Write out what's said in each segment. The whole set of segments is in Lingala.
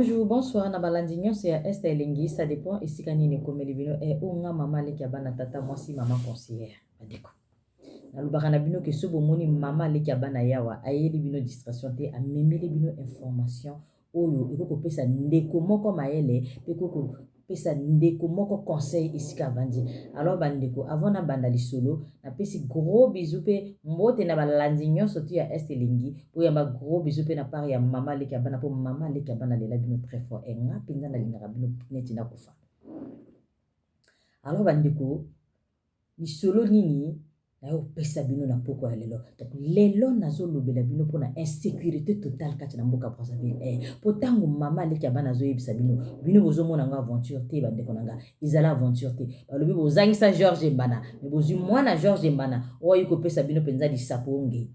Bonjour, bonsoir, na balandignon, c'est Esther Elengi, ça dépend, ici quand il est comme les vino, et où nga maman les kabana tata, moi si maman conseillère. Badeko. Na lubaka na bino ke sobo moni maman les kabana yawa, aye les bino distraction te, a meme les bino information, oyo, eko ko pesa ndeko moko maele, eko ko pesa ndeko moko conseil ici kavandi. Alors bandeko, avant na banda li solo, na pesi gros bisous pe, mbote na balandignon, surtout ya Esther Elengi, pour yamba gros bisous pe na part ya maman les kabana, pour maman les kabana les la bino très fort, et nga pinda na lingara bino neti na kufa. Alors bandeko, li solo nini, na yo pesa bino na poko ya lelo. Donc lelo nazo lobela bino pona insécurité totale kati na mboka Brazzaville. Po tango mama leki ya bana zo yebisa bino, bino bozo mona nga aventure te bandeko nanga, izala aventure te. Balobi bozangisa George Mbana, me bozu mwana George Mbana, oyo ko pesa bino penza di sapo onge.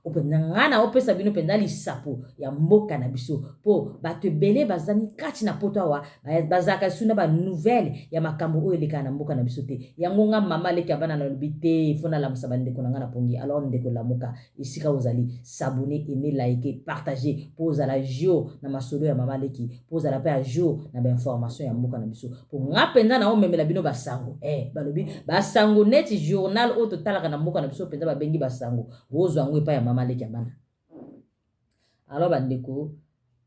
Openza ngana opesa bino penza li sapo ya mboka na biso po bato bele bazani kati na poto awa bazaka suna ba nouvelle ya makambo oyo leka na mboka na biso te yango nga mama leki abana na lobi te fona la musaba ndeko na nga na pongi alors ndeko la moka isika ozali s'abonner aimer liker partager po za la jo na masolo ya mama leki po za la pa jo na ba information ya mboka na biso po nga penza na o memela bino basango balobi basango neti journal o totalaka na mboka na biso penza ba bengi basango bozo angwe pa ya mama leki abana. Alors bandeko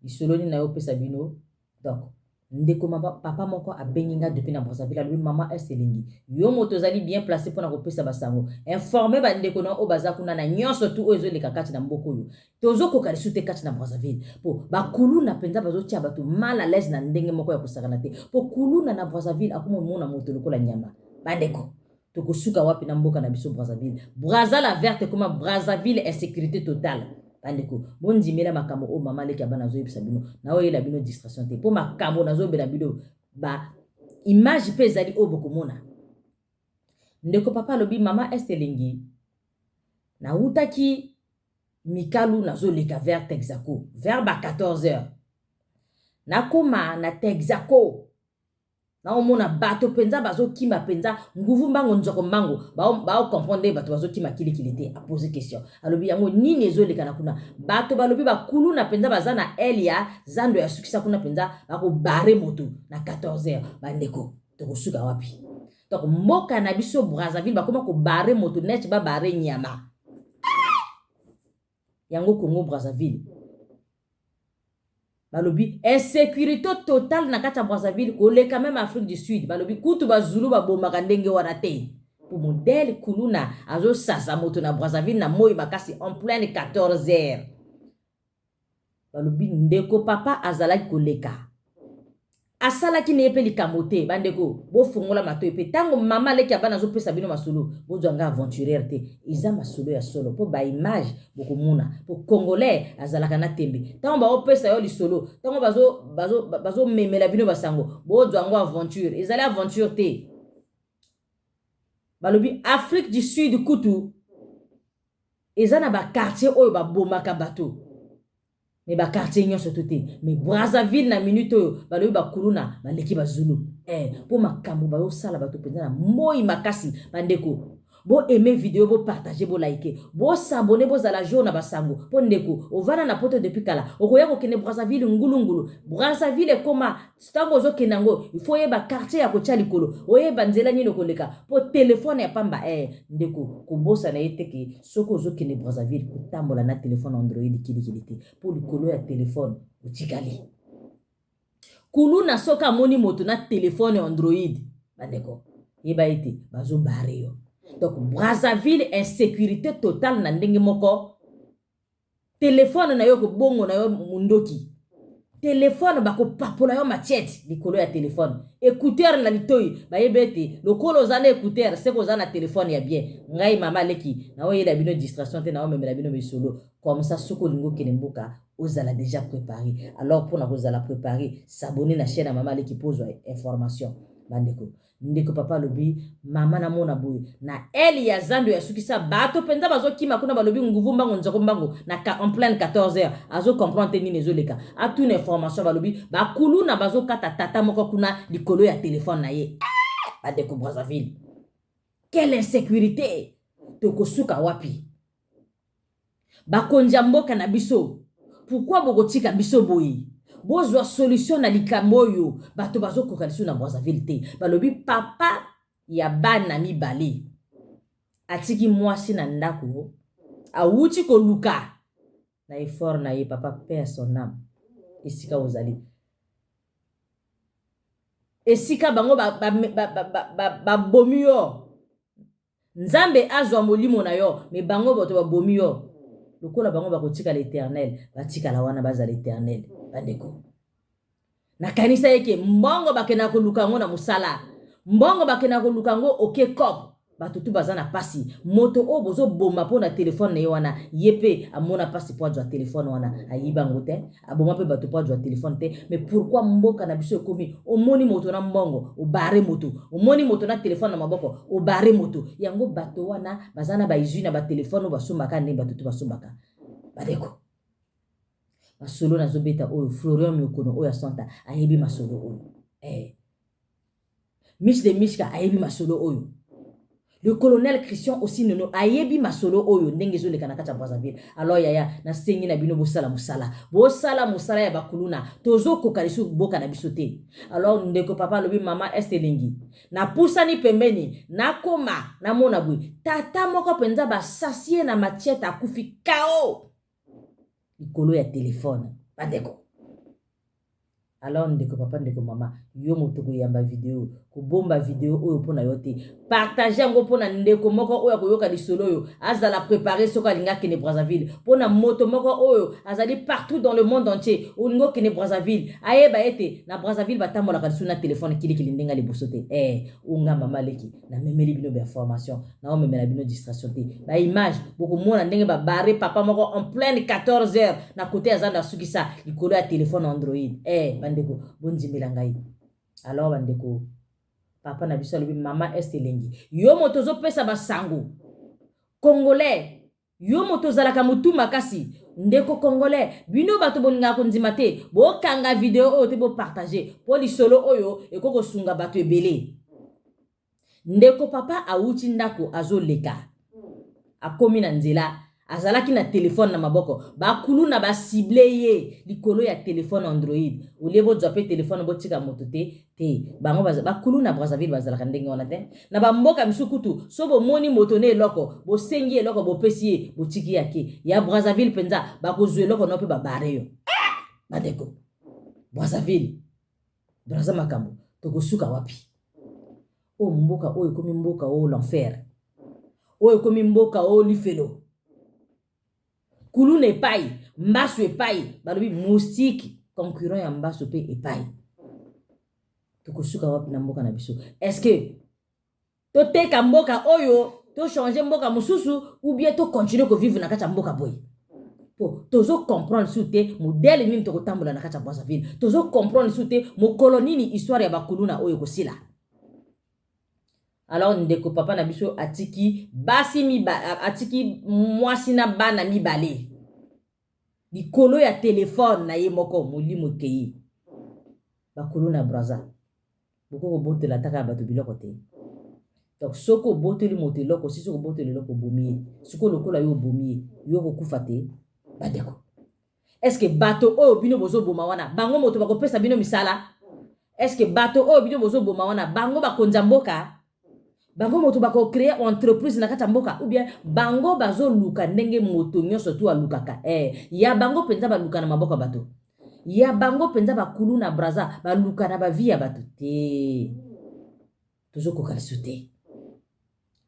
isoloni na yo pesa bino donc ndeko papa moko abenginga depuis na Brazzaville alobi mama Esther Elengi yo moto zali bien placé pour na kopesa basango informer bandeko na o baza kuna na nyonso tu ozo leka kati na mboko yo tozo koka lisute kati na Brazzaville po bakulu na penza bazo tia bato mal à l'aise na ndenge moko ya kosakana te po kuluna na Brazzaville akumo mona moto lokola nyama bandeko tokosuka wapi na mboka na biso Brazzaville Brazzaville verte comme Brazzaville insécurité totale bandeko bondimela makambo o mama leki abana zo yebisa bino na oyo la bino distraction te po makambo nazo bela bino ba image pe ezali o bokomona ndeko papa lobi mama Esther Elengi na utaki mikalu nazo leka vers Texaco vers ba 14h nakoma na Texaco na omona bato penza bazo kima penza nguvu mbango nzoko mbango bao comprendre bato bazo kima kilikili te a poser question alobi yango nini ezoleka na kuna bato balobi bakulu na penza bazana Elia zando ya sukisa kuna penza bako bare moto na 14h bandeko tokosuka wapi donc mboka na biso Brazzaville bakoma ko bare moto net ba bare nyama yango Congo Brazzaville balobi insécurité totale na kati ya Brazzaville koleka même Afrique du Sud balobi kutu bazulu babomaka ndenge wana te pour modèle kuluna azo sasa moto na Brazzaville na moi makasi en pleine 14h balobi ndeko papa azalaki koleka asalaki ne epeli kamote bandeko bo fungola mato epe tango mama leki abana zo pesa bino masolo bozo anga aventurière te iza masolo ya solo po ba image bokomuna po congolais azalaka na tembe tango ba opesa yo li solo tango bazo memela bino basango bozo anga aventure izali aventure te balobi Afrique du Sud kutu ezana ba quartier oyo ba bomaka bato mais ba quartier nyonso toté mais Brazzaville na minute oyo balobi bakuluna baleki bazulu po makambo bayo sala bato penza na moi makasi bandeko bo aimer vidéo bo partager bo liker bo s'abonner bo zala jour na basango po ndeko ovana na poto depuis kala okoya ko kene Brazzaville ngulungulu Brazzaville koma stango zo kenango il faut yeba quartier ya ko tia likolo oyeba nzela nini koleka po téléphone ya pamba ndeko ko bosa na yeteke soko zo kene Brazzaville ko tambola na téléphone Android kilikilité po likolo ya téléphone utikali kulu na soka moni moto na téléphone Android bandeko yeba ite bazo bare yo. Donc Brazzaville insécurité totale na ndenge moko téléphone na yo ko bongo na yo mundoki téléphone bako papola yo machete likolo ya téléphone écouteur na litoi ba yebete lokolo zana écouteur c'est ko zana téléphone ya bien ngai mama leki na oyo la bino distraction te na o memela bino misolo comme ça soko lingo kenemboka ozala déjà préparé alors pour na kozala préparé s'abonner na chaîne à mama leki pose information bandeko ndeko papa lobi mama na mona boye na eli ya zando ya sukisa bato penza bazo kima kuna balobi nguvu mbango nzoko mbango na en pleine 14h azo comprendre nini ezoleka a toute information balobi bakulu na bazo kata tata moko kuna likolo ya téléphone na ye bandeko Brazzaville quelle insécurité tokosuka wapi bakonja mboka na biso pourquoi bokotika biso boye bozwa solution na likambo oyo bato bazokoka lisu na Brazzaville te balobi papa ya bana mibale atiki mwasi na ndako awuti koluka na effort na ye papa père son âme esika ozali esika bango babomi yo nzambe azwa molimo na yo me bango bato babomi yo lokola bango bakotika l'Éternel batikala wana baza l'Éternel bandeko nakanisa yeke mbongo bakena koluka ngo na musala mbongo bakena koluka ngo okekop bato tu baza na pasi moto o bozo bomba po na telefone na ye wana yepe amona pasi po azwa telefone wana ayiba ngo te aboma pe bato po azwa telefone te mais pourquoi mboka na biso ekomi omoni moto na mbongo obare moto omoni moto na telefone na maboko obare moto yango bato wana baza na baizwi na batelefone basombaka nde bato tu basombaka badeko masolo nazobeta oyo Florian Miokono oyo asanta ayebi masolo oyo Mich de Mishka ayebi masolo oyo le colonel Christian aussi nono ayebi masolo oyo ndenge zo leka na kati ya Brazzaville alors yaya na sengi na bino bosala musala ya bakuluna tozo koka lisu boka na biso te alors ndeko papa lobi mama estelengi na pusani pembeni na koma na mona bwe tata moko penza basasie na matiete akufi kao likolo ya telefone bandeko alors ndeko papa ndeko mama yo moto koyamba video kobomba video oyo pona yo te partager yango pona ndeko moko oyo koyoka lisolo oyo azala préparer soka alinga kene Brazzaville pona moto moko oyo azali partout dans le monde entier olingo kene Brazzaville ayeba ete na Brazzaville batambola kalisu na téléphone kili ndenga liboso te unga mama leki na memeli bino information na o memela bino distraction te ba image boko mona ndenge ba barre papa moko en pleine 14h na côté azanda sukisa likolo ya téléphone Android bandeko bonzimela ngai alors bandeko papa na biso alobi mama estelengi yo moto zopesa basango congolais yo moto zalaka mutu makasi ndeko congolais bino bato bolinga konzima te bokanga video oyo te bo partager po lisolo oyo ekoko sunga bato ebele ndeko papa awuti ndako azoleka akomi na nzela azalaki na telefone na maboko bakulu na basible ye likolo ya telefone Android olebo zwape telefone botika moto te bango bakulu na Brazzaville bazalaka ndenge wana te na bamboka misukutu so bomoni moto ne eloko bosengi eloko bopesi ye botiki yake ya Brazzaville penza bakozwa eloko no pe babare yo badeko Brazzaville Brazza makambo tokosuka wapi o mboka oyo komi mboka o l'enfer oyo komi mboka o lifelo kuluna epai mbasu epai balobi moustique concurrent ya mbasu pe epai tokosuka wapi na mboka na biso est-ce que toteka mboka oyo to changer mboka mususu ou bien to continuer ko vivre na kati ya mboka boy po tozo comprendre sute modèle nini tokotambola na kati ya Brazzaville tozo comprendre sute mo colonie histoire ya bakuluna oyo kosila alors ndeko papa na biso atiki basi atiki mwasi na bana mibale likolo ya telefone na ye moko molimo kei bakolo na Brazza boko botela taka bato biloko te donc soko boteli moteloko si soko boteli loko bomi soko lokola yo bomi yo ko kufa te badeko est-ce que bato oyo bino bozo boma wana bango moto bakopesa bino misala est-ce que bato oyo bino bozo boma wana bango bakonza mboka bango moto bako créer entreprise na kata mboka ou bien bango bazo luka ndenge moto nyonso tu alukaka ya bango penza baluka na maboka bato ya bango penza bakulu na Brazza baluka na bavi ya bato te tozo koka te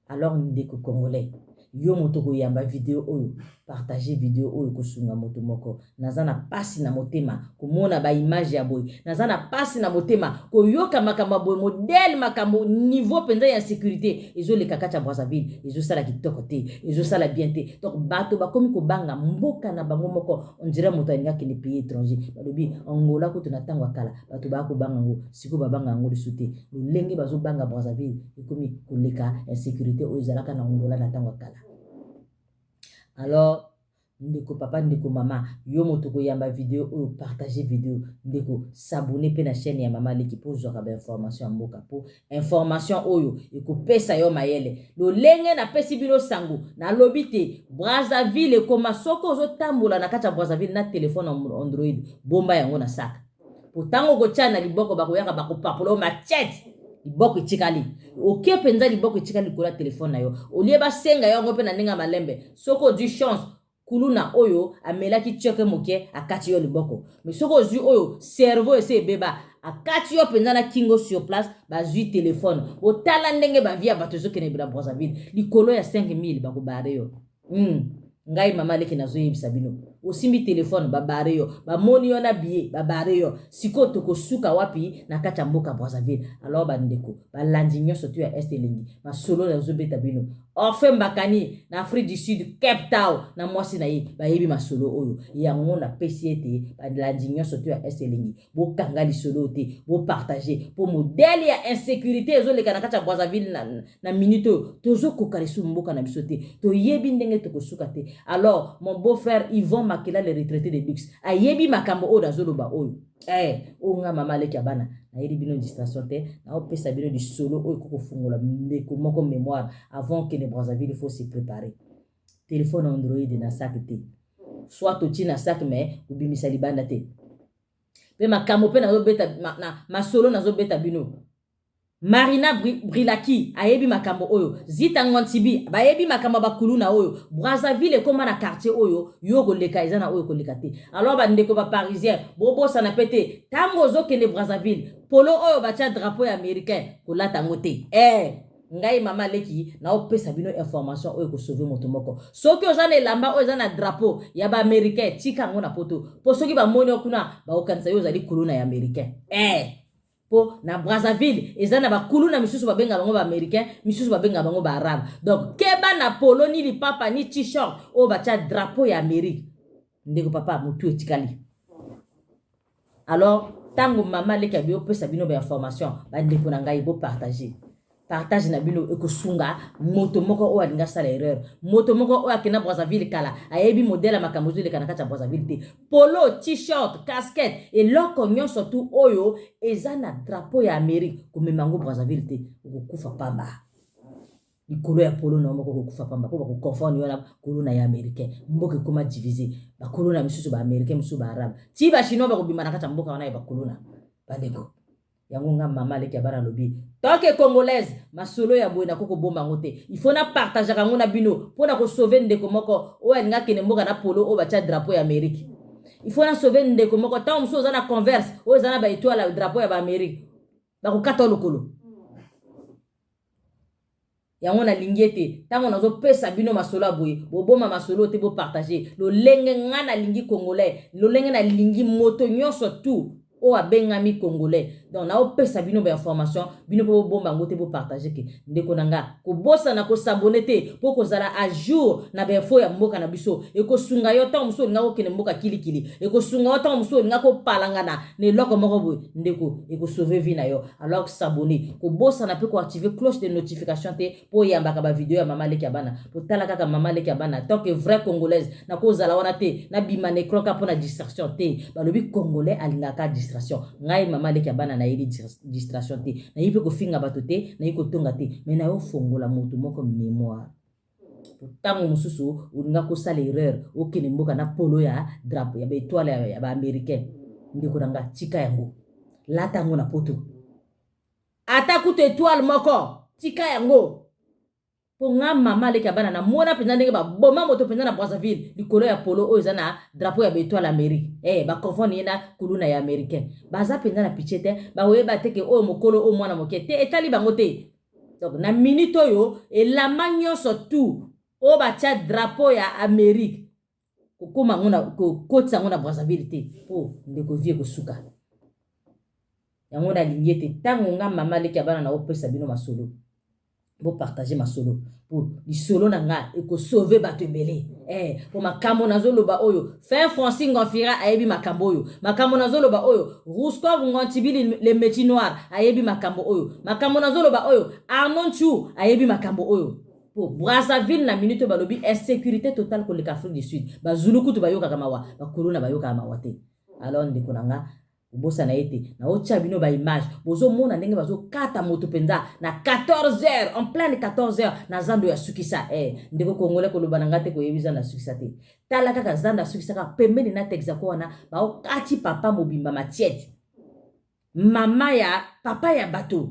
alors ndeko congolais yo moto koyamba video oyo partager video oyo kosunga moto moko nazana pasi na motema komona ba image ya boy nazana pasi na motema koyoka makambo boy modèle makambo niveau penza ya sécurité ezoleka kati ya Brazzaville ezosala kitoko te ezosala bien te donc bato bakomi kobanga mboka na bango moko on dirait moto alinga kende pays étranger balobi Angola ko tuna tangwa kala bato ba ko banga ngo siko babanga ngo lisute lolenge bazo banga Brazzaville ekomi koleka insécurité oyo ezalaka na Angola na tangwa kala alors ndeko papa ndeko mama yo moto ko yamba vidéo ou partager vidéo ndeko s'abonner pe na chaîne ya mama leki po zwa ba information mboka po information oyo eko pesa yo mayele lo lenge na pesi bino sango na lobite Brazzaville koma soko zo tambola na kati ya Brazzaville na téléphone Android bomba yango na saka potango ko tia na liboko bakoyaka bakopapola machete liboko itikali oke penza liboko itikali kola téléphone na yo olie basenga yango pe na ndinga malembe soko du chance kuluna oyo amelaki tioke moke akati yo liboko mais soko zui oyo cerveau ese beba akati yo penza na kingo sur place bazui téléphone otala ndenge bavia bato zokene bila Brazzaville likolo ya 5000 bakobare yo ngai mama leki nazo yebisa bino osimbi téléphone babare yo bamoni yo na billet babare yo siko tokosuka wapi na kati ya mboka Brazzaville alors bandeko balandi nyonso to ya este elengi masolo nazo beta bino orphelin bakani na Afrique du Sud Cape Town na mwasi na ye bayebi masolo oyo yango na pesi ete balandi nyonso to ya este elengi bokanga lisolo te bo partager po modèle ya insécurité ezoleka na kati ya Brazzaville na minute tozo kokalisu mboka na biso te toyebi ndenge tokosuka te. Alors mon beau-frère Yvon Makela le retraité de luxe ayebi makambo oyo azoloba oyo onga mama leki abana na yeli bino distraction te na opesa bino du solo oyo koko fungola ndeko moko mémoire avant que ne Brazzaville il faut se préparer téléphone Android na sac te soit toti na sac mais ubimisa libanda te pe makambo pe na beta na masolo na beta bino Marina Brilaki ayebi makambo oyo Zita Ngontibi bayebi makambo bakuluna oyo Brazzaville koma na quartier oyo yogo leka ezana oyo koleka te alors bandeko ba parisien bobo sana pete tango zokende Brazzaville polo oyo batia drapeau américain kolata ngote ngai mama leki na opesa bino information oyo ko sauver moto moko soki ozana elamba oyo ezana drapeau ya ba américain tika ngo na poto po soki ba moni okuna ba okanisa yo zali kuluna ya américain po na Brazzaville ezana bakulu na misusu babenga bango ba américain misusu babenga bango ba arabe donc keba na polo ni lipapa ni t-shirt o bacha drapeau ya Amérique ndeko papa mutu etikali alors tango mama leki abio pesa bino ba information ba ndeko na ngai bo partage na bino ekosunga moto moko o alinga sala erreur moto moko o akena Brazzaville kala ayebi modèle makambozo le kana kata Brazzaville te polo t-shirt casquette et loko nyonso tu oyo ezana drapeau ya Amérique komemango Brazzaville te okufa pamba likolo ya polo na moko okufa pamba po bako confond yo na kolona ya américain mboka koma diviser ba kolona misusu ba américain misusu ba arabe ti ba chinois ba kobima na kata mboka wana ya ba kolona bandeko yango nga mama leki abana lobi toke congolaise masolo ya boye na koko bomba ngote il faut na partager kango na bino pona ko sauver ndeko moko o nga kene mboka na polo o bacha drapeau ya Amérique il faut na sauver ndeko moko ta muso za na converse o za na ba étoile drapeau ya ba Amérique ba ko kata lokolo yango na lingiete tango nazo pesa bino masolo boye bo boma masolo te bo partager lo lenge nga na lingi congolais lo lenge na lingi moto nyonso tout o abengami congolais donc na opesa bino ba information bino po bomba ngote bo partager ke ndeko nanga ko bossa na ko s'abonner te po ko zala à jour na ba info ya mboka na biso e ko sunga yo ta muso nga ko kene mboka kilikili e ko sunga yo ta muso nga ko palangana ne loko moko boy ndeko e ko sauver vie na yo alors s'abonner ko bossa na pe ko activer cloche de notification te po yamba ka ba video ya mama leki abana po tala kaka mama leki abana tant que vrai congolaise na ko zala wana te na bimane kroka po na distraction te ba lobi congolais alingaka distraction ngai mama leki abana na yeli distraction te na yipe ko finga bato te na yiko tonga te mais na yo fongola moto moko mémoire tango mususu ulinga ko sala erreur okene mboka na polo ya drapeau ya ba étoile ya ba américain ndeko nanga tika yango lata yango na poto ata kuto étoile moko tika yango po nga mama leki abana na mona penza ndenge ba boma moto penza na Brazzaville likolo ya polo oyo ezana drapeau ya étoile Amérique ba confond yena kuluna ya américain baza penza na pichete ba oyeba teke oyo mokolo o mwana moke te etali bango te donc na minute oyo elamba nyonso tout o batia drapeau ya Amérique kokoma ngona kokotsa ngona Brazzaville te po ndeko vie kosuka yango na lingiete tango nga mama leki abana na opesa bino masolo bo partager masolo pour lisolo na nga eko sauver bato ebele po makambo nazoloba oyo fin Francis Ngofira ayebi makambo oyo makambo nazoloba oyo Ruskov Ngontibili le métier noir ayebi makambo oyo makambo nazoloba oyo Arnon Chou ayebi makambo oyo pour Brazzaville na minute balobi insécurité totale pour l'Afrique du Sud ba Zulu kutu ba yoka kamawa ba corona ba yoka kamawa te alors ndeko nanga bosa na ete na otia bino ba image bozo mona ndenge bazo kata moto penza na 14h en pleine 14h na zando ya sukisa ndeko kongole ko lobananga te ko yebisa na sukisa te tala kaka zando ya sukisa ka pembeni na texaco wana ba okati papa mobimba matiete mama ya papa ya bato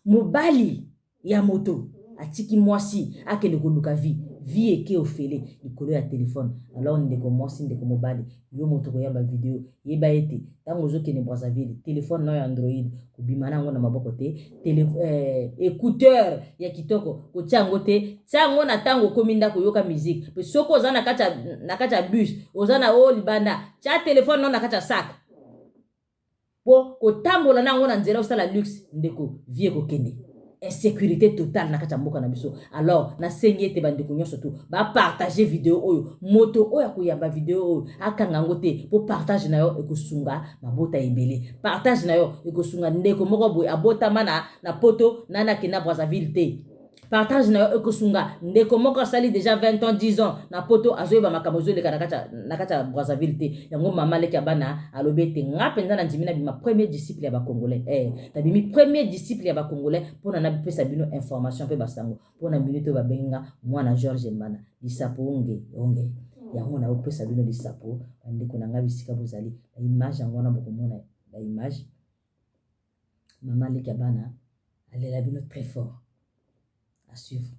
mobali ya moto atiki mwasi akende koluka vie eke ofele likolo ya telefone alors ndeko mwasi ndeko mobali yo moto koyamba video yeba ete tango ozokende Brazzaville telefone na ya Android kobima nango na maboko te écouteur ya kitoko kotia yango te tia yango na tango okomi ndako yoka musique pe soko oza na kati ya bus oza na o libanda tia telefone na kati ya sac po kotambola nango na nzela osala luxe ndeko vie kokende insécurité totale na kati ya mboka na biso alors na sengi ete bandeko nyonso tu ba partager vidéo oyo moto oyo akoyamba vidéo oyo akanga yango te po partage na yo ekosunga mabota ebele partage na yo ekosunga ndeko moko boye abotama na poto nana kena Brazzaville te partage na yo ekosunga ndeko moko asali déjà 20 ans 10 ans na poto azoyeba makambo ezoleka na kati ya Brazzaville te yango mama leki ya bana alobi ete nga mpenza na ndimi na bima premier disciple ya bacongolais nabimi premier disciple ya bacongolais mpona nabipesa bino information mpe basango mpona minute oyo babenga mwana George Mbana lisapo onge yango na opesa bino lisapo bandeko na nga bisika bozali baimage yango wana bokomona baimage mama leki ya bana alela bino très fort à suivre.